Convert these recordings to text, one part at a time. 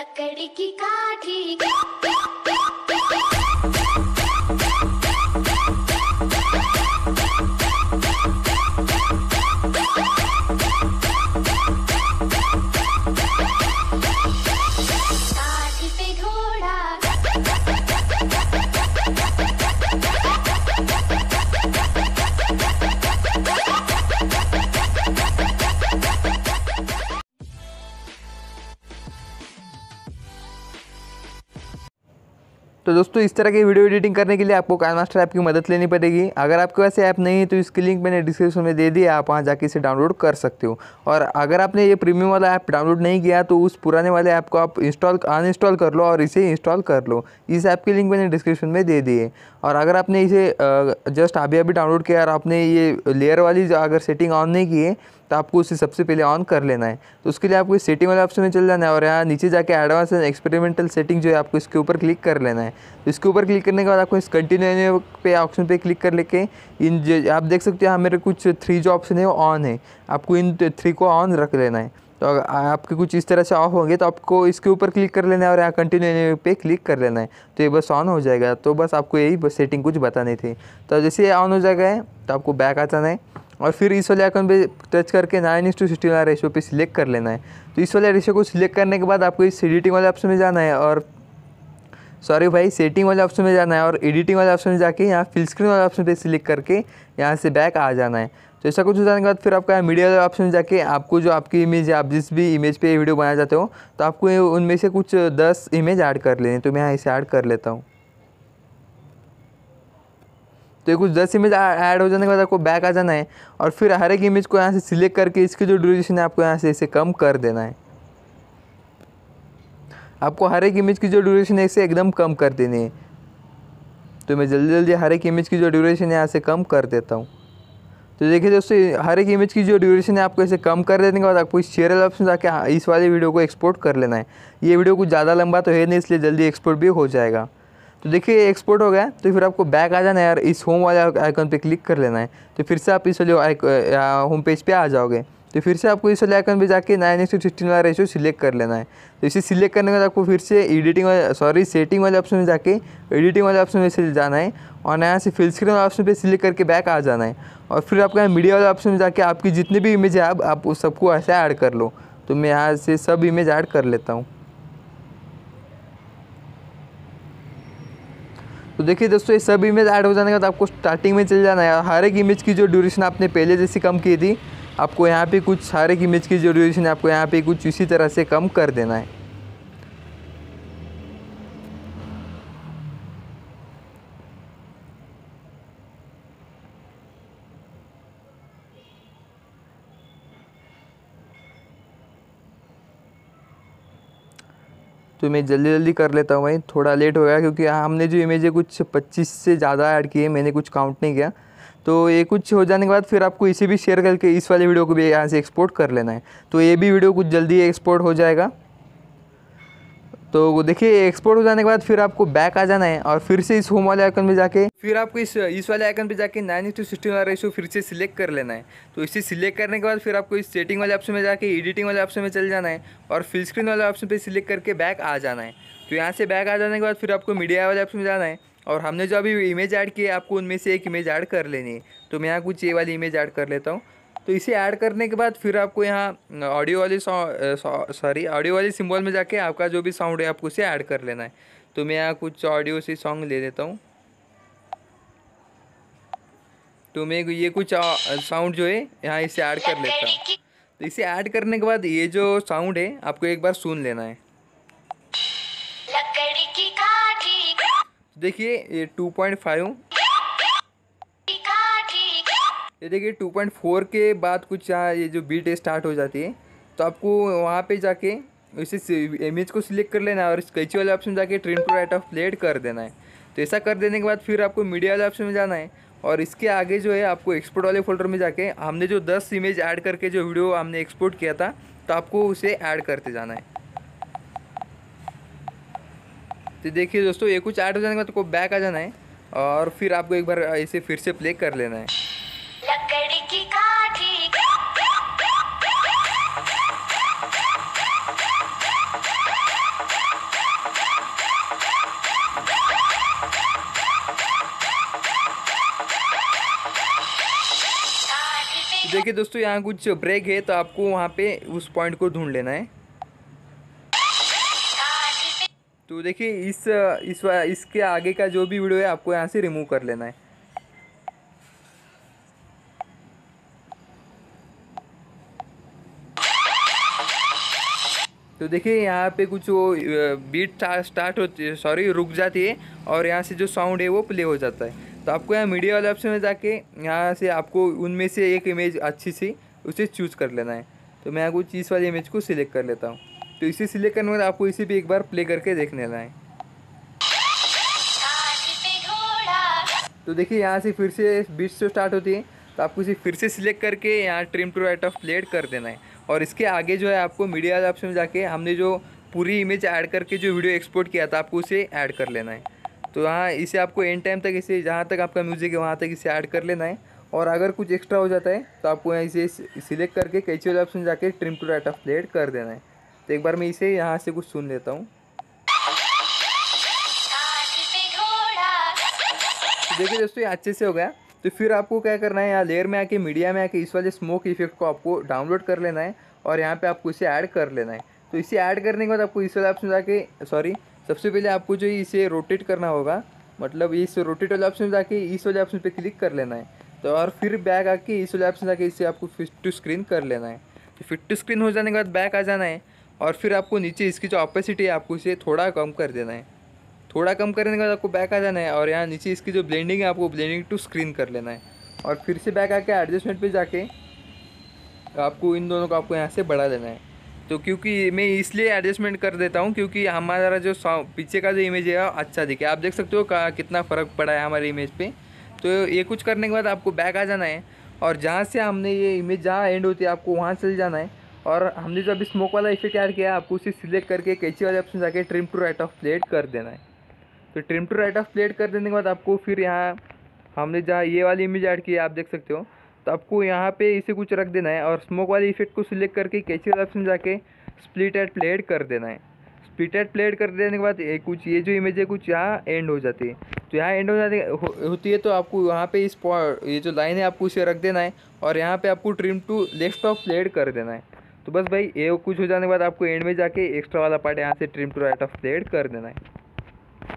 लकड़ी की काठी। काठी पे घोड़ा। तो दोस्तों इस तरह की वीडियो एडिटिंग करने के लिए आपको काइनमास्टर ऐप की मदद लेनी पड़ेगी। अगर आपके पास ऐप नहीं है तो इसकी लिंक मैंने डिस्क्रिप्शन में दे दिया, आप वहाँ जाके इसे डाउनलोड कर सकते हो। और अगर आपने ये प्रीमियम वाला ऐप डाउनलोड नहीं किया तो उस पुराने वाले ऐप को आप अनइंस्टॉल कर लो और इसे इंस्टॉल कर लो। इस ऐप की लिंक मैंने डिस्क्रिप्शन में दे दी है। और अगर आपने इसे जस्ट अभी डाउनलोड किया और आपने ये लेयर वाली अगर सेटिंग ऑन नहीं की है तो आपको उसे सबसे पहले ऑन कर लेना है। तो उसके लिए आपको सेटिंग वाले ऑप्शन में चल जाना है और यहाँ नीचे जाके एडवांस एंड एक्सपेरिमेंटल सेटिंग जो है आपको इसके ऊपर क्लिक कर लेना है। तो इसके ऊपर क्लिक करने के बाद आपको इस कंटिन्यू पे ऑप्शन पे क्लिक कर लेके आप देख सकते हो यहाँ मेरे कुछ 3 जो ऑप्शन है वो ऑन है, आपको इन 3 को ऑन रख लेना है। तो अगर आपके कुछ इस तरह से ऑफ होंगे तो आपको इसके ऊपर क्लिक कर लेना है और यहाँ कंटिन्यू पे क्लिक कर लेना है। तो ये बस ऑन हो जाएगा। तो बस आपको यही बस सेटिंग कुछ बतानी थी। तो जैसे ये ऑन हो जाएगा तो आपको बैक आ जाना है और फिर इस वाले आइकन पे टच करके 9:16 वाला रेशियो पे सिलेक्ट कर लेना है। तो इस वाले रेशियो को सिलेक्ट करने के बाद आपको इस एडिटिंग वाले ऑप्शन में जाना है और सेटिंग वाले ऑप्शन में जाना है और एडिटिंग वाले ऑप्शन में जाके यहाँ फिल स्क्रीन वाले ऑप्शन पे सिलेक्ट करके यहाँ से बैक आ जाना है। तो ऐसा कुछ हो जाने के बाद फिर आपका मीडिया वाले ऑप्शन में जाके आपको जो आपकी इमेज है, आप जिस भी इमेज पे वीडियो बनाना चाहते हो तो आपको उनमें से कुछ 10 इमेज ऐड कर लेनी। तो मैं यहाँ इसे ऐड कर लेता हूँ। तो ये कुछ 10 इमेज ऐड हो जाने के बाद आपको बैक आ जाना है और फिर हर एक इमेज को यहाँ से सिलेक्ट करके इसकी जो ड्यूरेशन है आपको यहाँ से इसे कम कर देना है। आपको हर एक इमेज की जो ड्यूरेशन है इसे एकदम कम कर देनी है। तो मैं जल्दी जल्दी हर एक इमेज की जो ड्यूरेशन है यहाँ से कम कर देता हूँ। तो देखिए दोस्तों हर एक इमेज की जो ड्यूरेशन है आपको इसे कम कर देने के बाद आपको इस शेयर वाले ऑप्शन जाके इस वाली वीडियो को एक्सपोर्ट कर लेना है। ये वीडियो कुछ ज़्यादा लंबा तो है नहीं, इसलिए जल्दी एक्सपोर्ट भी हो जाएगा। तो देखिए एक्सपोर्ट हो गया। तो फिर आपको बैक आ जाना है और इस होम वाले आइकन पे क्लिक कर लेना है। तो फिर से आप इस वाले होम पेज पे आ जाओगे। तो फिर से आपको इस वाले आइकन पे जाके 9:16 वाला रेशियो सिलेक्ट कर लेना है। तो इसे सिलेक्ट करने के बाद आपको फिर से सेटिंग वाले ऑप्शन में जाके एडिटिंग वाले ऑप्शन में से जाना है और यहाँ से फिल स्क्रीन वाले ऑप्शन पे सिलेक्ट करके बैक आ जाना है। और फिर आपका यहाँ मीडिया वाले ऑप्शन में जाके आपकी जितने भी इमेज है आप उस सबको ऐसे ऐड कर लो। तो मैं यहाँ से सब इमेज ऐड कर लेता हूँ। तो देखिए दोस्तों ये सब इमेज ऐड हो जाने के बाद आपको स्टार्टिंग में चल जाना है। हर एक इमेज की जो ड्यूरेशन आपने पहले जैसी कम की थी आपको यहाँ पे कुछ हर एक इमेज की जो ड्यूरेशन है आपको यहाँ पे कुछ इसी तरह से कम कर देना है। तो मैं जल्दी जल्दी कर लेता हूँ भाई, थोड़ा लेट हो गया क्योंकि हमने जो इमेज है कुछ 25 से ज़्यादा ऐड किए, मैंने कुछ काउंट नहीं किया। तो ये कुछ हो जाने के बाद फिर आपको इसे भी शेयर करके इस वाले वीडियो को भी यहाँ से एक्सपोर्ट कर लेना है। तो ये भी वीडियो कुछ जल्दी एक्सपोर्ट हो जाएगा। तो देखिए एक्सपोर्ट हो जाने के बाद फिर आपको बैक आ जाना है और फिर से इस होम वाले आइकन में जाके फिर आपको इस वाले आइकन पे जाके 9:16 वाला रेशियो फिर से सिलेक्ट कर लेना है। तो इसे सिलेक्ट करने के बाद फिर आपको इस सेटिंग वाले ऑप्शन में जाके एडिटिंग वाले ऑप्शन में चल जाना है और फिल स्क्रीन वाले ऑप्शन पे सिलेक्ट करके बैक आ जाना है। तो यहाँ से बैक आ जाने के बाद फिर आपको मीडिया वाले ऑप्शन में जाना है और हमने जो अभी इमेज ऐड की है आपको उनमें से एक इमेज ऐड कर लेनी है। तो मैं यहाँ कुछ ये वाली इमेज ऐड कर लेता हूँ। तो इसे ऐड करने के बाद फिर आपको यहाँ ऑडियो वाली सिंबल में जाके आपका जो भी साउंड है आपको उसे ऐड कर लेना है। तो मैं यहाँ कुछ ऑडियो से सॉन्ग ले लेता हूँ। तो मैं ये कुछ साउंड जो है यहाँ इसे ऐड कर लेता हूँ। तो इसे ऐड करने के बाद ये जो साउंड है आपको एक बार सुन लेना है। लकड़ी की काठी। देखिए ये 2.5, ये देखिए 2.4 के बाद कुछ यहाँ ये जो बीट स्टार्ट हो जाती है। तो आपको वहाँ पे जाके इसे इमेज को सिलेक्ट कर लेना है और इस कैची वाले ऑप्शन में जाके trim to right of playhead कर देना है। तो ऐसा कर देने के बाद फिर आपको मीडिया वाले ऑप्शन में जाना है और इसके आगे जो है आपको एक्सपोर्ट वाले फोल्डर में जाके हमने जो 10 इमेज ऐड करके जो वीडियो हमने एक्सपोर्ट किया था तो आपको उसे ऐड करते जाना है। तो देखिए दोस्तों ये कुछ ऐड हो जाने के बाद आपको बैक आ जाना है और फिर आपको एक बार इसे फिर से प्ले कर लेना है। लकड़ी की काठी। देखिए दोस्तों यहाँ कुछ ब्रेक है, तो आपको वहाँ पे उस पॉइंट को ढूंढ लेना है। तो देखिए इसके आगे का जो भी वीडियो है आपको यहाँ से रिमूव कर लेना है। तो देखिए यहाँ पे कुछ वो बीट स्टार्ट होती है, सॉरी रुक जाती है, और यहाँ से जो साउंड है वो प्ले हो जाता है। तो आपको यहाँ मीडिया वाले ऑप्शन में जाके यहाँ से आपको उनमें से एक इमेज अच्छी सी उसे चूज़ कर लेना है। तो मैं यहाँ कुछ इस वाली इमेज को सिलेक्ट कर लेता हूँ। तो इसे सिलेक्ट करने के बाद आपको इसे भी एक बार प्ले करके देख लेना है। तो देखिए यहाँ से फिर से बीट्स जो स्टार्ट होती है, तो आपको इसे फिर से सिलेक्ट करके यहाँ trim to right of playhead कर देना है। और इसके आगे जो है आपको मीडिया वाले ऑप्शन में जाके हमने जो पूरी इमेज ऐड करके जो वीडियो एक्सपोर्ट किया था आपको उसे ऐड कर लेना है। तो यहाँ इसे आपको एंड टाइम तक इसे जहाँ तक आपका म्यूज़िक है वहाँ तक इसे ऐड कर लेना है। और अगर कुछ एक्स्ट्रा हो जाता है तो आपको यहाँ इसे सिलेक्ट करके कैची वाले ऑप्शन जाके trim to right of playhead कर देना है। तो एक बार मैं इसे यहाँ से कुछ सुन लेता हूँ। देखिए दोस्तों ये अच्छे से हो गया। तो फिर आपको क्या करना है, यहाँ लेयर में आके मीडिया में आके इस वाले स्मोक इफेक्ट को आपको डाउनलोड कर लेना है और यहाँ पे आपको इसे ऐड कर लेना है। तो इसे ऐड करने के बाद आपको इस वाले ऑप्शन जाके सबसे पहले आपको जो इसे रोटेट करना होगा, मतलब इस रोटेट वाले ऑप्शन जाके इस वाले ऑप्शन पे क्लिक कर लेना है। तो और फिर बैक आके इस वाले ऑप्शन जाके इसे आपको फिट टू स्क्रीन कर लेना है। तो फिट टू स्क्रीन हो जाने के बाद बैक आ जाना है और फिर आपको नीचे इसकी जो ऑपेसिटी है आपको इसे थोड़ा कम कर देना है। थोड़ा कम करने के बाद आपको बैक आ जाना है और यहाँ नीचे इसकी जो ब्लेंडिंग है आपको ब्लेंडिंग टू स्क्रीन कर लेना है। और फिर से बैक आके एडजस्टमेंट पे जाके आपको इन दोनों को आपको यहाँ से बढ़ा देना है। तो क्योंकि मैं इसलिए एडजस्टमेंट कर देता हूँ क्योंकि हमारा जो पीछे का जो इमेज है अच्छा दिखे। आप देख सकते हो कितना फ़र्क पड़ा है हमारी इमेज पे। तो ये कुछ करने के बाद आपको बैक आ जाना है और जहाँ से हमने ये इमेज जहाँ एंड होती है आपको वहाँ चले जाना है। और हमने जो अभी स्मोक वाला इफेक्ट ऐड किया है आपको उसे सिलेक्ट करके कैची वाले ऑप्शन जाके trim to right of playhead कर देना है। तो trim to right of playhead कर देने के बाद आपको फिर यहाँ हमने जहाँ ये वाली इमेज ऐड की है आप देख सकते हो, तो आपको यहाँ पे इसे कुछ रख देना है और स्मोक वाले इफेक्ट को सिलेक्ट करके कैची वाले ऑप्शन जाके स्प्लिट एट प्लेड कर देना है। स्प्लिट एट प्लेड कर देने के बाद कुछ ये जो इमेज है कुछ यहाँ एंड हो जाती है। तो यहाँ एंड हो जाती होती है तो आपको यहाँ पे ये जो लाइन है आपको इसे रख देना है और यहाँ पे आपको trim to left of playhead कर देना है। तो बस भाई ये कुछ हो जाने के बाद आपको एंड में जाके एक्स्ट्रा वाला पार्ट यहाँ से trim to right of playhead कर देना है।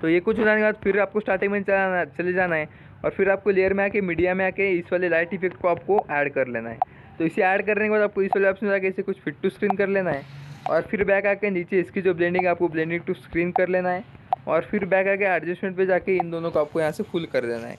तो ये कुछ हो जाने के बाद फिर आपको स्टार्टिंग में चले जाना है और फिर आपको लेयर में आके मीडिया में आके इस वाले लाइट इफेक्ट को आपको ऐड कर लेना है। तो इसे ऐड करने के बाद आपको इस वाले ऑप्शन में जाके इसे कुछ फिट टू स्क्रीन कर लेना है और फिर बैक आके नीचे इसकी जो ब्लेंडिंग है आपको ब्लेंडिंग टू स्क्रीन कर लेना है और फिर बैक आके एडजस्टमेंट पे जाके इन दोनों को आपको यहाँ से फुल कर देना है।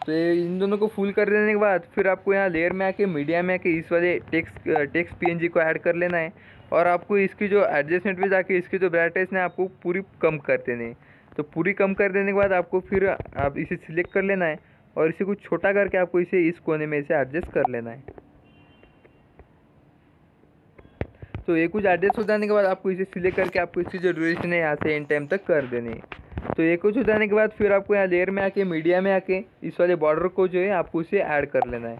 तो इन दोनों को फुल कर देने के बाद फिर आपको यहाँ लेयर में आके मीडिया में आके इस वाले टेक्स्ट PNG को ऐड कर लेना है और आपको इसकी जो एडजस्टमेंट पे जाके इसकी जो ब्राइटनेस है आपको पूरी कम कर देनी है। तो पूरी कम कर देने के बाद आपको फिर आप इसे सिलेक्ट कर लेना है और इसे कुछ छोटा करके आपको इसे इस कोने में इसे एडजस्ट कर लेना है। तो ये कुछ एडजस्ट हो जाने के बाद आपको इसे सिलेक्ट करके आपको इसकी जो ड्यूरेशन है यहाँ से एंड टाइम तक कर देनी है। तो ये कुछ हो जाने के बाद फिर आपको यहाँ लेयर में आके मीडिया में आके इस वाले बॉर्डर को जो है आपको इसे ऐड कर लेना है।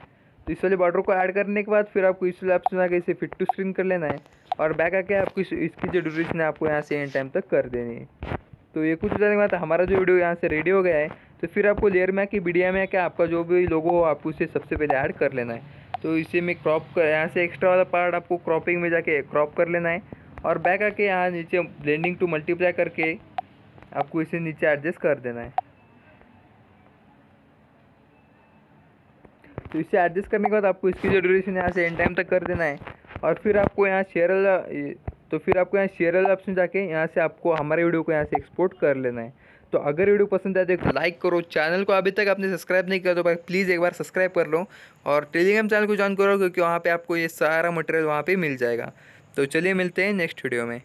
तो इस वाले बॉर्डर को ऐड करने के बाद फिर आपको इस वाले ऑप्शन आके इसे फिट टू स्क्रीन कर लेना है और बैक आके आपको इसकी जो ड्यूरेशन है आपको यहाँ से एंड टाइम तक कर देनी है। तो ये कुछ हो जाने के बाद हमारा जो वीडियो यहाँ से रेडी हो गया है। तो फिर आपको लेयर में आके मीडिया में आके आपका जो भी लोगो हो आपको इसे सबसे पहले ऐड कर लेना है। तो इसे में यहाँ से एक्स्ट्रा वाला पार्ट आपको क्रॉपिंग में जाके क्रॉप कर लेना है और बैक आके यहाँ नीचे ब्लेंडिंग टू मल्टीप्लाई करके आपको इसे नीचे एडजस्ट कर देना है। तो इसे एडजस्ट करने के बाद आपको इसकी जो ड्यूरेशन यहाँ से एंड टाइम तक कर देना है और फिर आपको यहाँ शेयर वाला ऑप्शन जाके यहाँ से आपको हमारे वीडियो को यहाँ से एक्सपोर्ट कर लेना है। तो अगर वीडियो पसंद आए तो लाइक करो, चैनल को अभी तक आपने सब्सक्राइब नहीं किया तो भाई प्लीज़ एक बार सब्सक्राइब कर लो और टेलीग्राम चैनल को ज्वाइन करो क्योंकि वहाँ पे आपको ये सारा मटेरियल वहाँ पे मिल जाएगा। तो चलिए मिलते हैं नेक्स्ट वीडियो में।